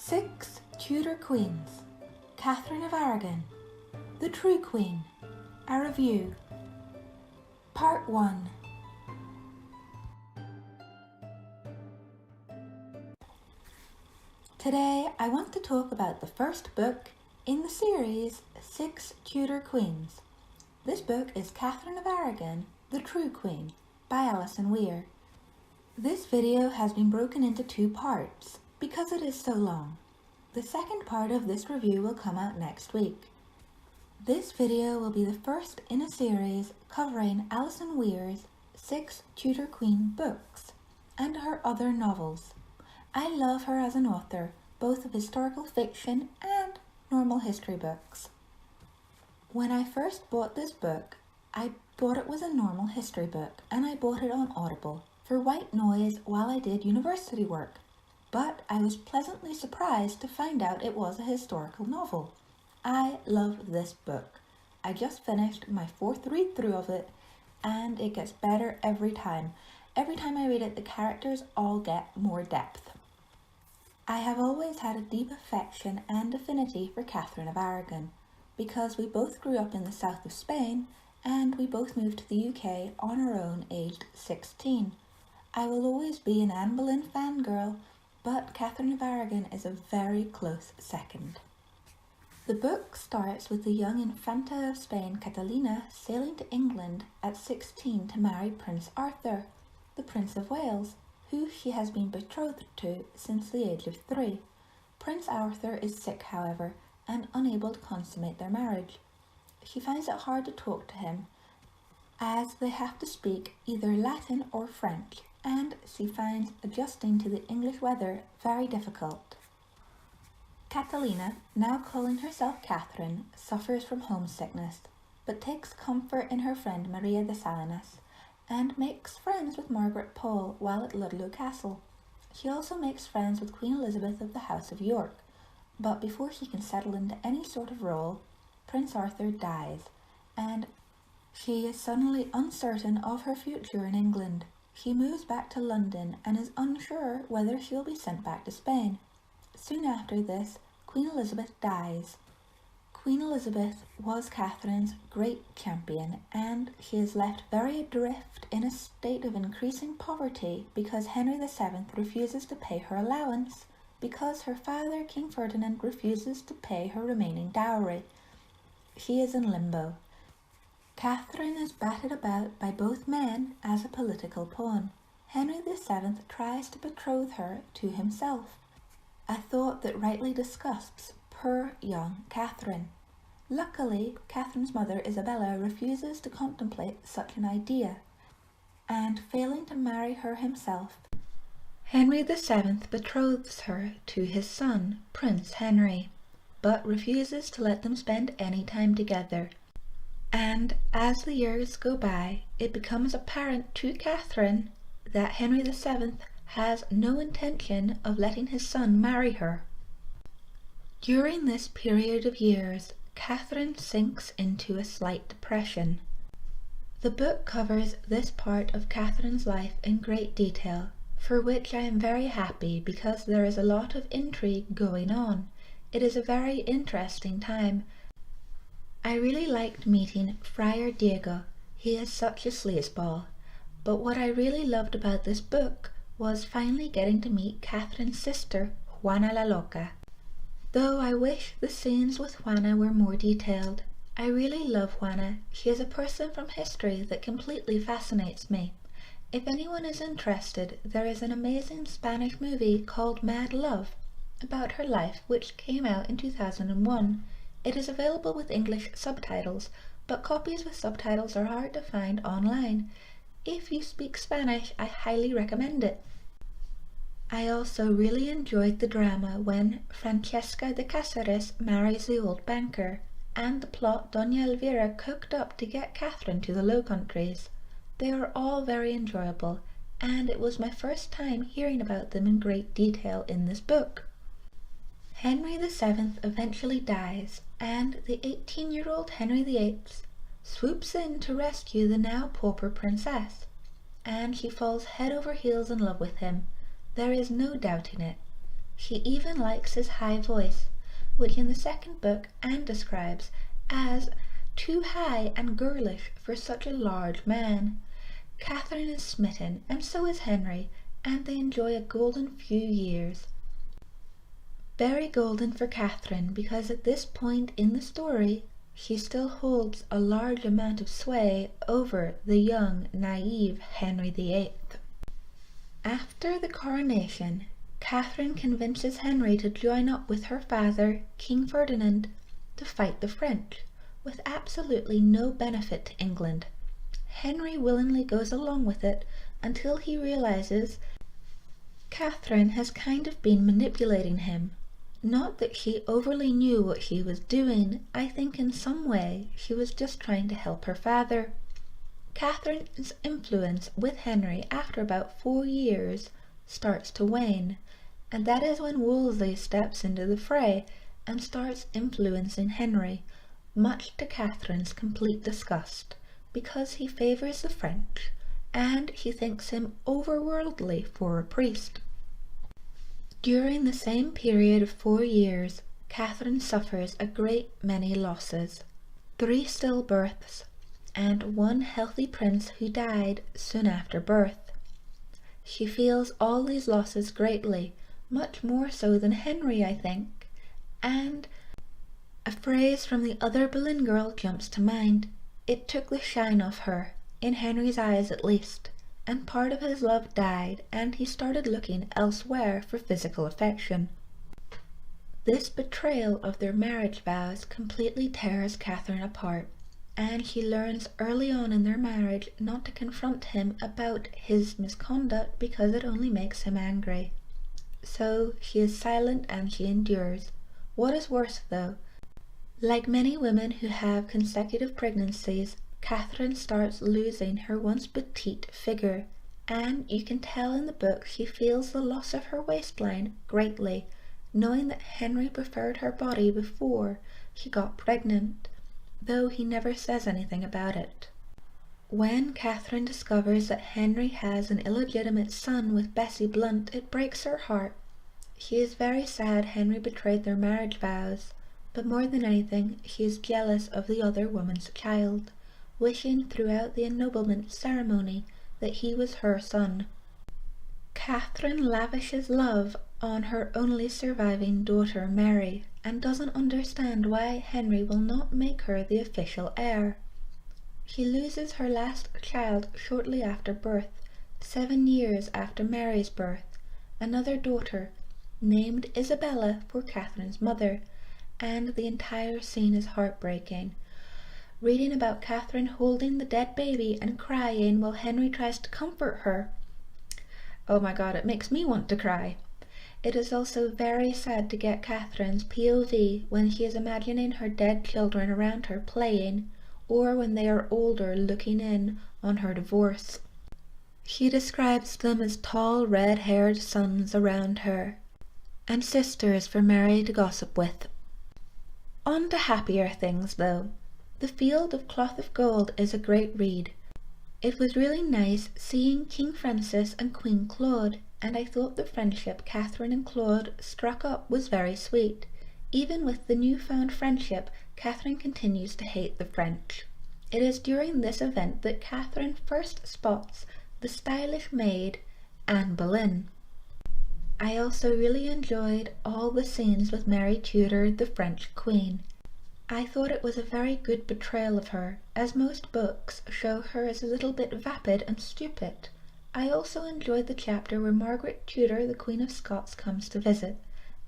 Six Tudor Queens, Katherine of Aragon, the True Queen, a review, Part 1. Today I want to talk about the first book in the series Six Tudor Queens. This book is Katherine of Aragon, the True Queen, by Alison Weir. This video has been broken into two parts because it is so long. The second part of this review will come out next week. This video will be the first in a series covering Alison Weir's Six Tudor Queen books and her other novels. I love her as an author, both of historical fiction and normal history books. When I first bought this book, I thought it was a normal history book and I bought it on Audible for white noise while I did university work. But I was pleasantly surprised to find out it was a historical novel. I love this book. I just finished my fourth read-through of it and it gets better every time. Every time I read it, the characters all get more depth. I have always had a deep affection and affinity for Katherine of Aragon because we both grew up in the south of Spain and we both moved to the UK on our own aged 16. I will always be an Anne Boleyn fangirl, but Katherine of Aragon is a very close second. The book starts with the young Infanta of Spain, Catalina, sailing to England at 16 to marry Prince Arthur, the Prince of Wales, who she has been betrothed to since the age of 3. Prince Arthur is sick, however, and unable to consummate their marriage. She finds it hard to talk to him, as they have to speak either Latin or French, and she finds adjusting to the English weather very difficult. Catalina, now calling herself Catherine, suffers from homesickness, but takes comfort in her friend Maria de Salinas, and makes friends with Margaret Pole while at Ludlow Castle. She also makes friends with Queen Elizabeth of the House of York, but before she can settle into any sort of role, Prince Arthur dies, and she is suddenly uncertain of her future in England. She moves back to London and is unsure whether she will be sent back to Spain. Soon after this, Queen Elizabeth dies. Queen Elizabeth was Catherine's great champion, and she is left very adrift in a state of increasing poverty because Henry VII refuses to pay her allowance, because her father, King Ferdinand, refuses to pay her remaining dowry. She is in limbo. Catherine is batted about by both men as a political pawn. Henry VII tries to betroth her to himself, a thought that rightly disgusts poor young Catherine. Luckily, Catherine's mother Isabella refuses to contemplate such an idea, and failing to marry her himself, Henry VII betroths her to his son, Prince Henry, but refuses to let them spend any time together. And as the years go by, it becomes apparent to Catherine that Henry VII has no intention of letting his son marry her. During this period of years, Catherine sinks into a slight depression. The book covers this part of Catherine's life in great detail, for which I am very happy because there is a lot of intrigue going on. It is a very interesting time. I really liked meeting Friar Diego. He is such a sleazeball. But what I really loved about this book was finally getting to meet Catherine's sister, Juana la Loca. Though I wish the scenes with Juana were more detailed. I really love Juana. She is a person from history that completely fascinates me. If anyone is interested, there is an amazing Spanish movie called Mad Love about her life, which came out in 2001. It is available with English subtitles, but copies with subtitles are hard to find online. If you speak Spanish, I highly recommend it. I also really enjoyed the drama when Francesca de Cáceres marries the old banker, and the plot Doña Elvira cooked up to get Catherine to the Low Countries. They are all very enjoyable, and it was my first time hearing about them in great detail in this book. Henry VII eventually dies, and the 18-year-old Henry VIII swoops in to rescue the now pauper princess, and she falls head over heels in love with him. There is no doubting it. She even likes his high voice, which in the second book Anne describes as too high and girlish for such a large man. Catherine is smitten, and so is Henry, and they enjoy a golden few years. Very golden for Catherine, because at this point in the story, she still holds a large amount of sway over the young, naive Henry VIII. After the coronation, Catherine convinces Henry to join up with her father, King Ferdinand, to fight the French, with absolutely no benefit to England. Henry willingly goes along with it until he realizes Catherine has kind of been manipulating him. Not that she overly knew what she was doing, I think in some way she was just trying to help her father. Catherine's influence with Henry after about 4 years starts to wane, and that is when Wolsey steps into the fray and starts influencing Henry, much to Catherine's complete disgust, because he favours the French, and she thinks him overworldly for a priest. During the same period of 4 years, Catherine suffers a great many losses, 3 stillbirths, and 1 healthy prince who died soon after birth. She feels all these losses greatly, much more so than Henry, I think, and a phrase from the other Boleyn girl jumps to mind. It took the shine off her, in Henry's eyes at least, and part of his love died, and he started looking elsewhere for physical affection. This betrayal of their marriage vows completely tears Catherine apart, and she learns early on in their marriage not to confront him about his misconduct because it only makes him angry. So she is silent and she endures. What is worse though, like many women who have consecutive pregnancies, Catherine starts losing her once petite figure, and you can tell in the book she feels the loss of her waistline greatly, knowing that Henry preferred her body before she got pregnant, though he never says anything about it. When Catherine discovers that Henry has an illegitimate son with Bessie Blunt, it breaks her heart. She is very sad Henry betrayed their marriage vows, but more than anything, she is jealous of the other woman's child, wishing throughout the ennoblement ceremony that he was her son. Catherine lavishes love on her only surviving daughter Mary, and doesn't understand why Henry will not make her the official heir. She loses her last child shortly after birth, 7 years after Mary's birth, another daughter, named Isabella for Catherine's mother, and the entire scene is heartbreaking. Reading about Catherine holding the dead baby and crying while Henry tries to comfort her. Oh my god, it makes me want to cry. It is also very sad to get Catherine's POV when she is imagining her dead children around her playing, or when they are older looking in on her divorce. She describes them as tall red-haired sons around her, and sisters for Mary to gossip with. On to happier things though. The Field of Cloth of Gold is a great read. It was really nice seeing King Francis and Queen Claude, and I thought the friendship Catherine and Claude struck up was very sweet. Even with the newfound friendship, Catherine continues to hate the French. It is during this event that Catherine first spots the stylish maid, Anne Boleyn. I also really enjoyed all the scenes with Mary Tudor, the French Queen. I thought it was a very good portrayal of her, as most books show her as a little bit vapid and stupid. I also enjoyed the chapter where Margaret Tudor, the Queen of Scots, comes to visit.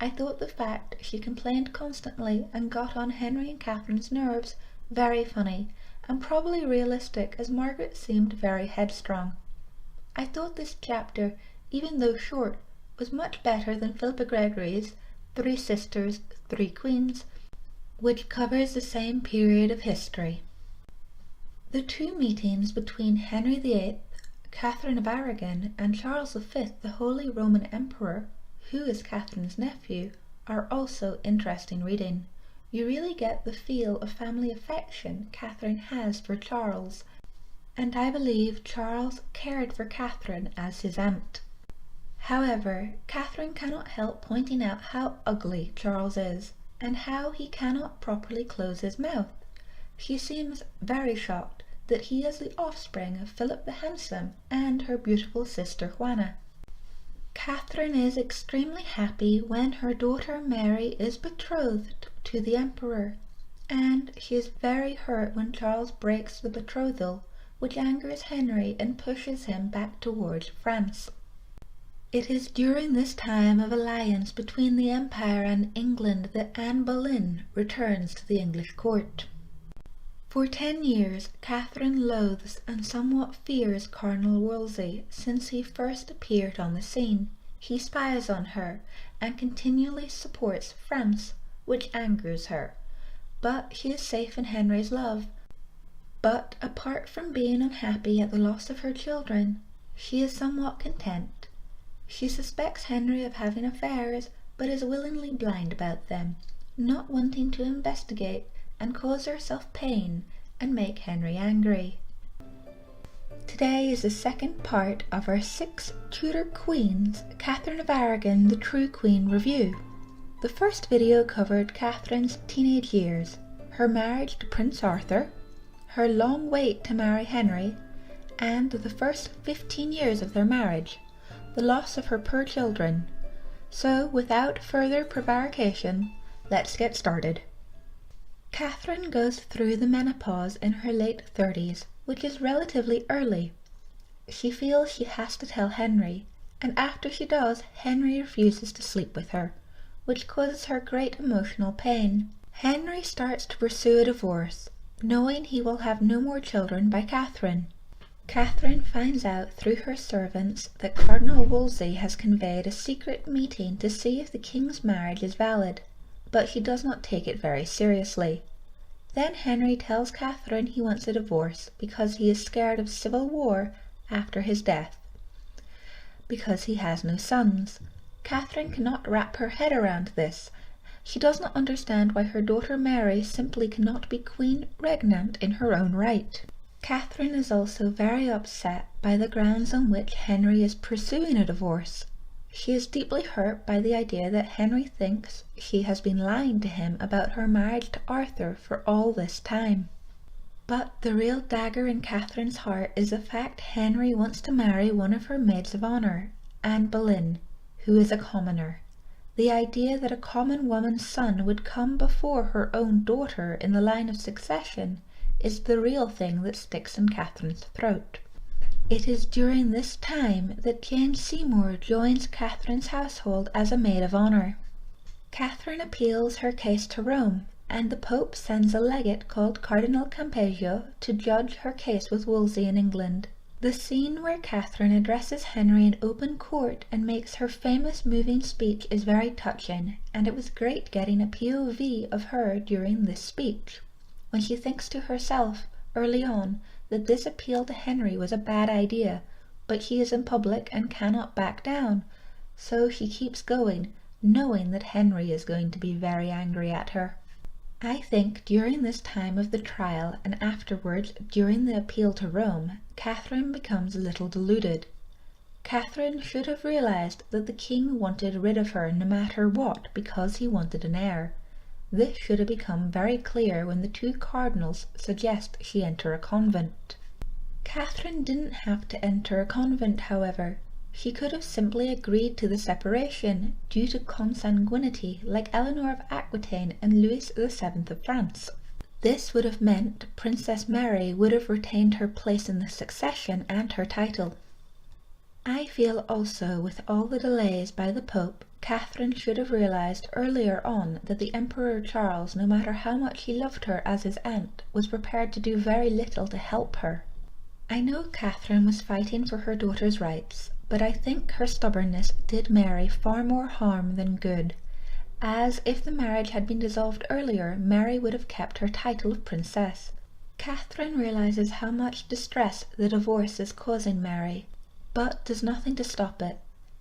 I thought the fact she complained constantly and got on Henry and Catherine's nerves very funny, and probably realistic, as Margaret seemed very headstrong. I thought this chapter, even though short, was much better than Philippa Gregory's 3 Sisters, 3 Queens, which covers the same period of history. The 2 meetings between Henry VIII, Katherine of Aragon, and Charles V, the Holy Roman Emperor, who is Catherine's nephew, are also interesting reading. You really get the feel of family affection Catherine has for Charles, and I believe Charles cared for Catherine as his aunt. However, Catherine cannot help pointing out how ugly Charles is, and how he cannot properly close his mouth. She seems very shocked that he is the offspring of Philip the Handsome and her beautiful sister Juana. Catherine is extremely happy when her daughter Mary is betrothed to the emperor, and she is very hurt when Charles breaks the betrothal, which angers Henry and pushes him back towards France. It is during this time of alliance between the Empire and England that Anne Boleyn returns to the English court. For 10 years, Catherine loathes and somewhat fears Cardinal Wolsey since he first appeared on the scene. He spies on her and continually supports France, which angers her. But she is safe in Henry's love. But apart from being unhappy at the loss of her children, she is somewhat content. She suspects Henry of having affairs, but is willingly blind about them, not wanting to investigate and cause herself pain and make Henry angry. Today is the second part of our Six Tudor Queens, Katherine of Aragon, the True Queen review. The first video covered Catherine's teenage years, her marriage to Prince Arthur, her long wait to marry Henry, and the first 15 years of their marriage, the loss of her poor children. So, without further prevarication, let's get started. Catherine goes through the menopause in her late 30s, which is relatively early. She feels she has to tell Henry, and after she does, Henry refuses to sleep with her, which causes her great emotional pain. Henry starts to pursue a divorce, knowing he will have no more children by Catherine. Catherine finds out through her servants that Cardinal Wolsey has conveyed a secret meeting to see if the king's marriage is valid, but she does not take it very seriously. Then Henry tells Catherine he wants a divorce because he is scared of civil war after his death, because he has no sons. Catherine cannot wrap her head around this. She does not understand why her daughter Mary simply cannot be queen regnant in her own right. Catherine is also very upset by the grounds on which Henry is pursuing a divorce. She is deeply hurt by the idea that Henry thinks she has been lying to him about her marriage to Arthur for all this time. But the real dagger in Catherine's heart is the fact Henry wants to marry one of her maids of honour, Anne Boleyn, who is a commoner. The idea that a common woman's son would come before her own daughter in the line of succession is the real thing that sticks in Catherine's throat. It is during this time that Jane Seymour joins Catherine's household as a maid of honour. Catherine appeals her case to Rome, and the Pope sends a legate called Cardinal Campeggio to judge her case with Wolsey in England. The scene where Catherine addresses Henry in open court and makes her famous moving speech is very touching, and it was great getting a POV of her during this speech, when she thinks to herself, early on, that this appeal to Henry was a bad idea, but she is in public and cannot back down, so she keeps going, knowing that Henry is going to be very angry at her. I think during this time of the trial and afterwards during the appeal to Rome, Catherine becomes a little deluded. Catherine should have realized that the king wanted rid of her no matter what because he wanted an heir. This should have become very clear when the two cardinals suggest she enter a convent. Catherine didn't have to enter a convent, however. She could have simply agreed to the separation due to consanguinity like Eleanor of Aquitaine and Louis VII of France. This would have meant Princess Mary would have retained her place in the succession and her title. I feel also, with all the delays by the Pope, Catherine should have realized earlier on that the Emperor Charles, no matter how much he loved her as his aunt, was prepared to do very little to help her. I know Catherine was fighting for her daughter's rights, but I think her stubbornness did Mary far more harm than good, as if the marriage had been dissolved earlier, Mary would have kept her title of princess. Catherine realizes how much distress the divorce is causing Mary, but does nothing to stop it.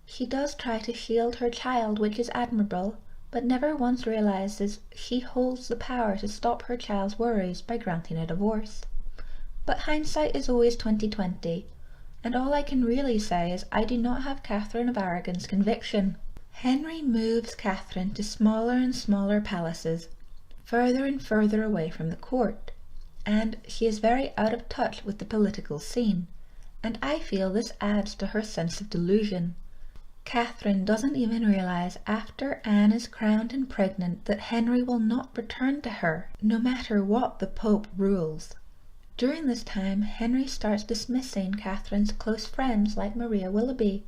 She does try to shield her child, which is admirable, but never once realizes she holds the power to stop her child's worries by granting a divorce. But hindsight is always 20/20, and all I can really say is I do not have Katherine of Aragon's conviction. Henry moves Katherine to smaller and smaller palaces, further and further away from the court, and she is very out of touch with the political scene, and I feel this adds to her sense of delusion. Katherine doesn't even realize after Anne is crowned and pregnant that Henry will not return to her, no matter what the Pope rules. During this time, Henry starts dismissing Katherine's close friends like Maria Willoughby,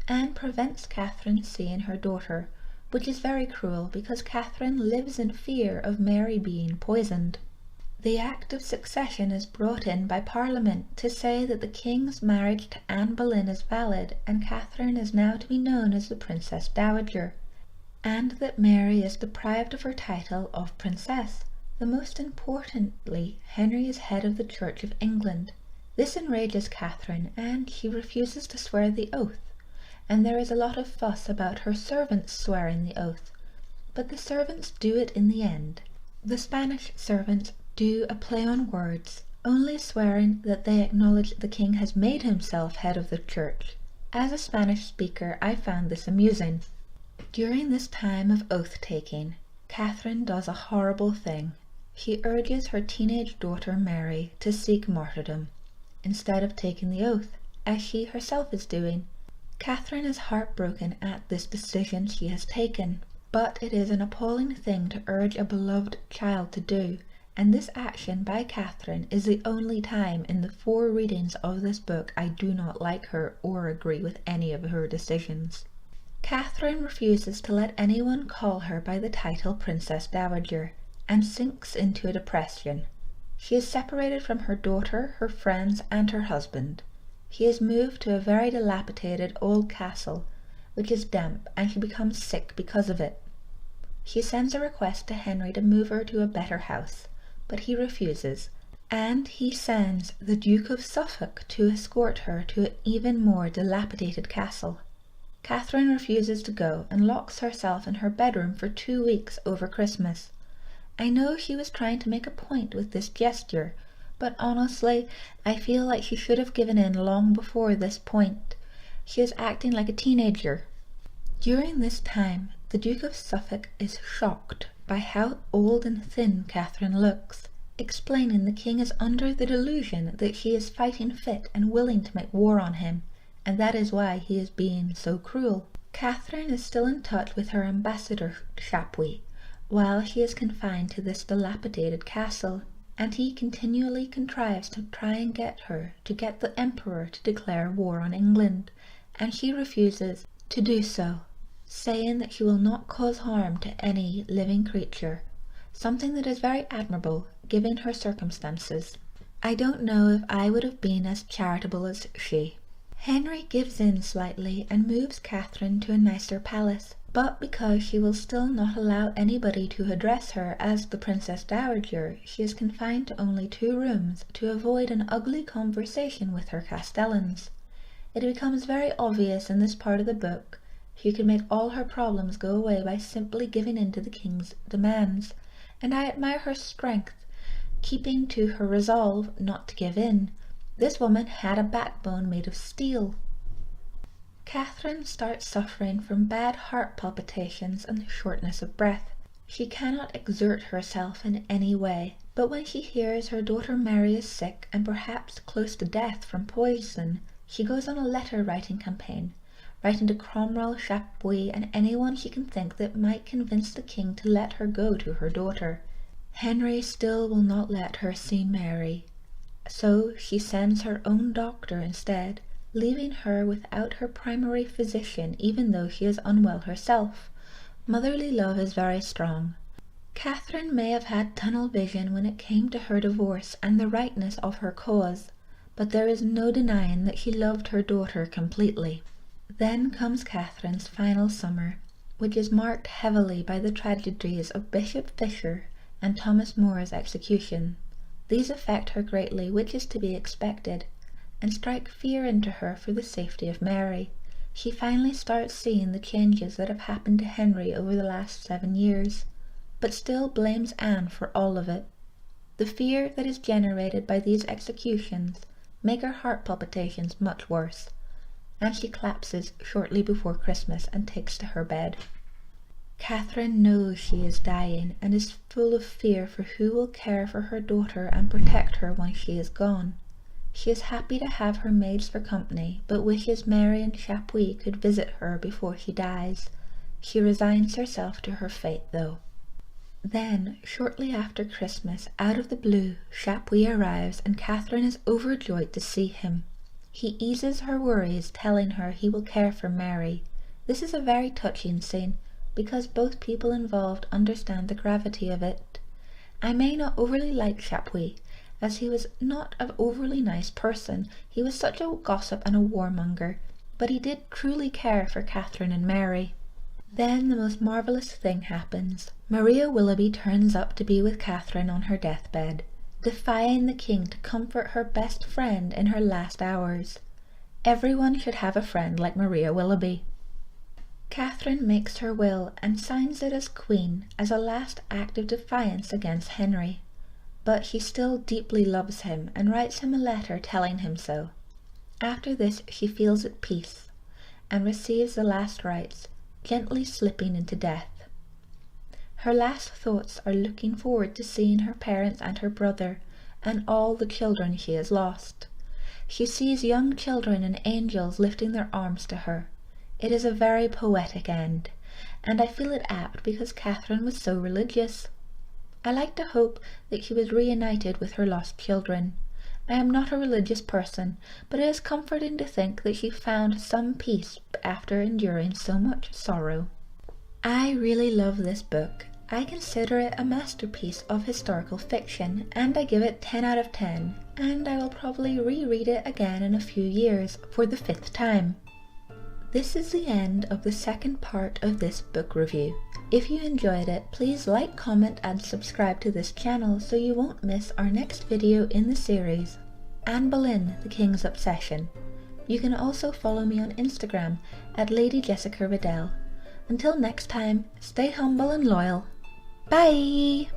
and prevents Katherine seeing her daughter, which is very cruel because Katherine lives in fear of Mary being poisoned. The Act of Succession is brought in by Parliament to say that the king's marriage to Anne Boleyn is valid and Katherine is now to be known as the Princess Dowager, and that Mary is deprived of her title of Princess. The most importantly, Henry is head of the Church of England. This enrages Katherine, and she refuses to swear the oath, and there is a lot of fuss about her servants swearing the oath, but the servants do it in the end. The Spanish servants do a play on words, only swearing that they acknowledge the king has made himself head of the church. As a Spanish speaker, I found this amusing. During this time of oath-taking, Katherine does a horrible thing. She urges her teenage daughter Mary to seek martyrdom, instead of taking the oath, as she herself is doing. Katherine is heartbroken at this decision she has taken, but it is an appalling thing to urge a beloved child to do, and this action by Katherine is the only time in the 4 readings of this book I do not like her or agree with any of her decisions. Katherine refuses to let anyone call her by the title Princess Dowager, and sinks into a depression. She is separated from her daughter, her friends, and her husband. She is moved to a very dilapidated old castle, which is damp, and she becomes sick because of it. She sends a request to Henry to move her to a better house, but he refuses, and he sends the Duke of Suffolk to escort her to an even more dilapidated castle. Katherine refuses to go and locks herself in her bedroom for 2 weeks over Christmas. I know she was trying to make a point with this gesture, but honestly, I feel like she should have given in long before this point. She is acting like a teenager. During this time, the Duke of Suffolk is shocked by how old and thin Katherine looks, explaining the king is under the delusion that she is fighting fit and willing to make war on him, and that is why he is being so cruel. Katherine is still in touch with her ambassador Chapuis, while she is confined to this dilapidated castle, and he continually contrives to try and get her to get the emperor to declare war on England, and she refuses to do so, saying that she will not cause harm to any living creature, something that is very admirable given her circumstances. I don't know if I would have been as charitable as she. Henry gives in slightly and moves Katherine to a nicer palace, but because she will still not allow anybody to address her as the Princess Dowager, she is confined to only 2 rooms to avoid an ugly conversation with her castellans. It becomes very obvious in this part of the book she could make all her problems go away by simply giving in to the king's demands, and I admire her strength, keeping to her resolve not to give in. This woman had a backbone made of steel. Katherine starts suffering from bad heart palpitations and shortness of breath. She cannot exert herself in any way, but when she hears her daughter Mary is sick and perhaps close to death from poison, she goes on a letter-writing campaign, writing to Cromwell, Chapuis, and anyone she can think that might convince the king to let her go to her daughter. Henry still will not let her see Mary, so she sends her own doctor instead, leaving her without her primary physician even though she is unwell herself. Motherly love is very strong. Katherine may have had tunnel vision when it came to her divorce and the rightness of her cause, but there is no denying that she loved her daughter completely. Then comes Katherine's final summer, which is marked heavily by the tragedies of Bishop Fisher and Thomas More's execution. These affect her greatly, which is to be expected, and strike fear into her for the safety of Mary. She finally starts seeing the changes that have happened to Henry over the last 7 years, but still blames Anne for all of it. The fear that is generated by these executions make her heart palpitations much worse, and she collapses shortly before Christmas and takes to her bed. Catherine knows she is dying and is full of fear for who will care for her daughter and protect her when she is gone. She is happy to have her maids for company, but wishes Mary and Chapuis could visit her before she dies. She resigns herself to her fate, though. Then, shortly after Christmas, out of the blue, Chapuis arrives and Catherine is overjoyed to see him. He eases her worries, telling her he will care for Mary. This is a very touching scene, because both people involved understand the gravity of it. I may not overly like Chapuis, as he was not an overly nice person. He was such a gossip and a warmonger, but he did truly care for Catherine and Mary. Then the most marvellous thing happens. Maria Willoughby turns up to be with Catherine on her deathbed, defying the king to comfort her best friend in her last hours. Everyone should have a friend like Maria Willoughby. Catherine makes her will and signs it as queen as a last act of defiance against Henry. But she still deeply loves him and writes him a letter telling him so. After this she feels at peace and receives the last rites, gently slipping into death. Her last thoughts are looking forward to seeing her parents and her brother and all the children she has lost. She sees young children and angels lifting their arms to her. It is a very poetic end, and I feel it apt because Catherine was so religious. I like to hope that she was reunited with her lost children. I am not a religious person, but it is comforting to think that she found some peace after enduring so much sorrow. I really love this book. I consider it a masterpiece of historical fiction, and I give it 10 out of 10, and I will probably reread it again in a few years for the 5th time. This is the end of the second part of this book review. If you enjoyed it, please like, comment and subscribe to this channel so you won't miss our next video in the series, Anne Boleyn, the King's Obsession. You can also follow me on Instagram at Lady Jessica Riddell. Until next time, stay humble and loyal. Bye!